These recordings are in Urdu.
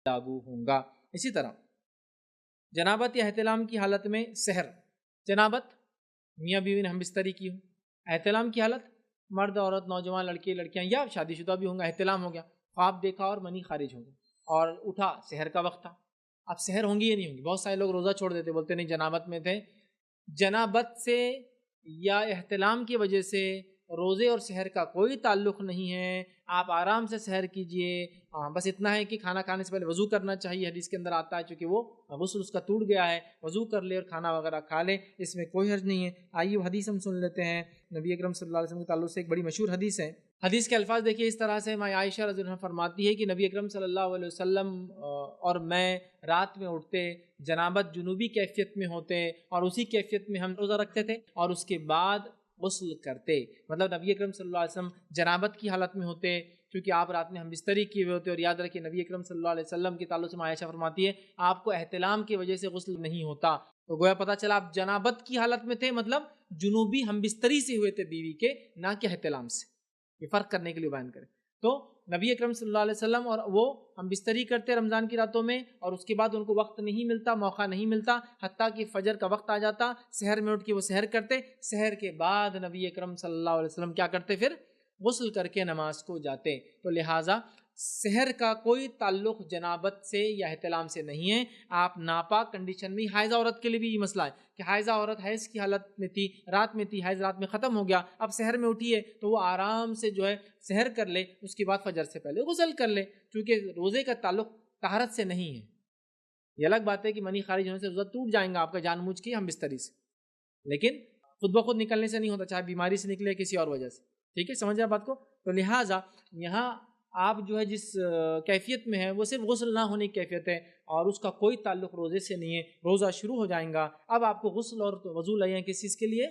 لاگو ہوں گا۔ اسی طرح جنابت یا احتلام کی حالت میں سحر، جنابت میاں بیوی نے ہم بستری کی ہو، احتلام کی حالت مرد عورت نوجوان لڑکے لڑکیاں یا شادی شدہ بھی ہوں گا، احتلام ہو گیا، خواب دیکھا اور منی خارج ہو گیا اور اٹھا، سحر کا وقت تھا، اب سحر ہوں گی یا نہیں ہوں گی؟ بہت سارے لوگ روزہ چھوڑ دیتے، بولتے نہیں جنابت میں تھے۔ جنابت سے یا احتلام کی وجہ سے روزے اور سحر کا کوئی تعلق نہیں ہے، آپ آرام سے سحر کیجئے، بس اتنا ہے کہ کھانا کھانے سے پہلے وضو کرنا چاہیے، حدیث کے اندر آتا ہے چونکہ وہ غسل اس کا ٹوٹ گیا ہے، وضو کر لے اور کھانا وغیرہ کھا لے، اس میں کوئی حرج نہیں ہے۔ آئیے وہ حدیث ہم سن لیتے ہیں، نبی اکرم صلی اللہ علیہ وسلم کے تعلق سے ایک بڑی مشہور حدیث ہے۔ حدیث کے الفاظ دیکھیے اس طرح سے، ماں عائشہ رضی اللہ عنہا فرماتی ہے کہ نبی اکرم صلی اللہ علیہ وسلم اور میں رات میں اٹھتے، جنابت جنوبی کیفیت میں ہوتے اور اسی کیفیت میں ہم روزہ رکھتے تھے اور اس کے بعد غسل کرتے، مطلب نبی اکرم صلی اللہ علیہ وسلم جنابت کی حالت میں ہوتے کیونکہ آپ رات میں ہم بستری کیے ہوئے ہوتے، اور یاد رکھیں نبی اکرم صلی اللہ علیہ وسلم کے تعلق سے ماں عائشہ فرماتی ہے آپ کو احتلام کی وجہ سے غسل نہیں ہوتا، تو گویا پتہ چلا آپ جنابت کی حالت میں تھے، مطلب جنوبی ہم بستری سے ہوئے تھے بیوی کے، نہ کہ احتلام سے، یہ فرق کرنے کے لیے بیان کریں۔ تو نبی اکرم صلی اللہ علیہ وسلم اور وہ ہم بستری کرتے رمضان کی راتوں میں، اور اس کے بعد ان کو وقت نہیں ملتا، موقع نہیں ملتا، حتیٰ کہ فجر کا وقت آ جاتا، سحر میں اٹھ کے وہ سحر کرتے، سحر کے بعد نبی اکرم صلی اللہ علیہ وسلم کیا کرتے؟ پھر غسل کر کے نماز کو جاتے۔ تو لہٰذا سحر کا کوئی تعلق جنابت سے یا احتلام سے نہیں ہے۔ آپ ناپاک کنڈیشن میں، حائضہ عورت کے لیے بھی یہ مسئلہ ہے کہ حائضہ عورت حیض کی حالت میں تھی، رات میں تھی، حیض رات میں ختم ہو گیا، اب سحر میں اٹھی ہے تو وہ آرام سے جو ہے سحر کر لے، اس کے بعد فجر سے پہلے غسل کر لے، کیونکہ روزے کا تعلق طہارت سے نہیں ہے۔ یہ الگ بات ہے کہ منی خارج ہونے سے روزہ ٹوٹ جائیں گا آپ کا جان بوجھ کے ہم بستری سے، لیکن خود بخود نکلنے سے نہیں ہوتا، چاہے بیماری سے نکلے کسی اور وجہ سے، ٹھیک ہے، سمجھ آپ بات کو؟ تو لہٰذا یہاں آپ جو ہے جس کیفیت میں ہے وہ صرف غسل نہ ہونے کی کیفیت ہے اور اس کا کوئی تعلق روزے سے نہیں ہے، روزہ شروع ہو جائیں گا، اب آپ کو غسل اور وضو لگیں کس چیز کے لیے؟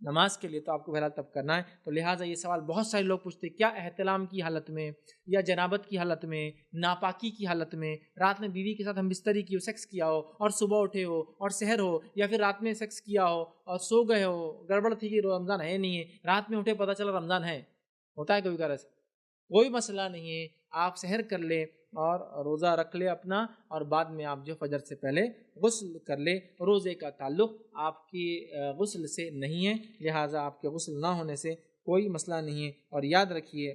نماز کے لیے، تو آپ کو پہلا تب کرنا ہے۔ تو لہٰذا یہ سوال بہت سارے لوگ پوچھتے ہیں، کیا احتلام کی حالت میں یا جنابت کی حالت میں، ناپاکی کی حالت میں، رات میں بیوی کے ساتھ ہم بستری کی ہو، سیکس کیا ہو اور صبح اٹھے ہو اور سحر ہو، یا پھر رات میں سیکس کیا ہو اور سو گئے ہو، گڑبڑ تھی کہ رمضان ہے نہیں ہے، رات میں اٹھے پتہ چلا رمضان ہے، ہوتا ہے کبھی کبھار ایسا، کوئی مسئلہ نہیں ہے، آپ سحر کر لیں اور روزہ رکھ لے اپنا، اور بعد میں آپ جو فجر سے پہلے غسل کر لے، روزے کا تعلق آپ کی غسل سے نہیں ہے، لہٰذا آپ کے غسل نہ ہونے سے کوئی مسئلہ نہیں ہے۔ اور یاد رکھیے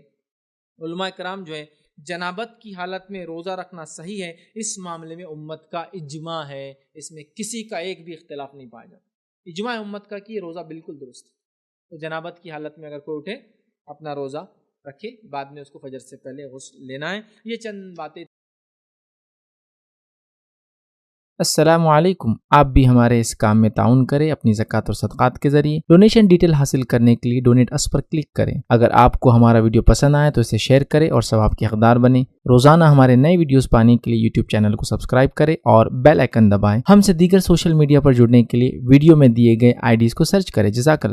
علماء کرام جو ہے جنابت کی حالت میں روزہ رکھنا صحیح ہے، اس معاملے میں امت کا اجماع ہے، اس میں کسی کا ایک بھی اختلاف نہیں پایا جاتا، اجماع امت کا کہ روزہ بالکل درست ہے۔ تو جنابت کی حالت میں اگر کوئی اٹھے اپنا روزہ رکھے، بعد میں اس کو فجر سے پہلے غسل لینا ہے۔ یہ چند باتیں۔ السلام علیکم، آپ بھی ہمارے اس کام میں تعاون کریں اپنی زکوٰۃ اور صدقات کے ذریعے۔ ڈونیشن ڈیٹیل حاصل کرنے کے لیے ڈونیٹ اس پر کلک کریں۔ اگر آپ کو ہمارا ویڈیو پسند آئے تو اسے شیئر کریں اور ثواب کے حقدار بنیں۔ روزانہ ہمارے نئے ویڈیوز پانے کے لیے یوٹیوب چینل کو سبسکرائب کریں اور بیل آئیکن دبائیں۔ ہم سے دیگر سوشل میڈیا پر جڑنے کے لیے ویڈیو میں دیے گئے آئی ڈیز کو سرچ کریں۔ جزاک اللہ۔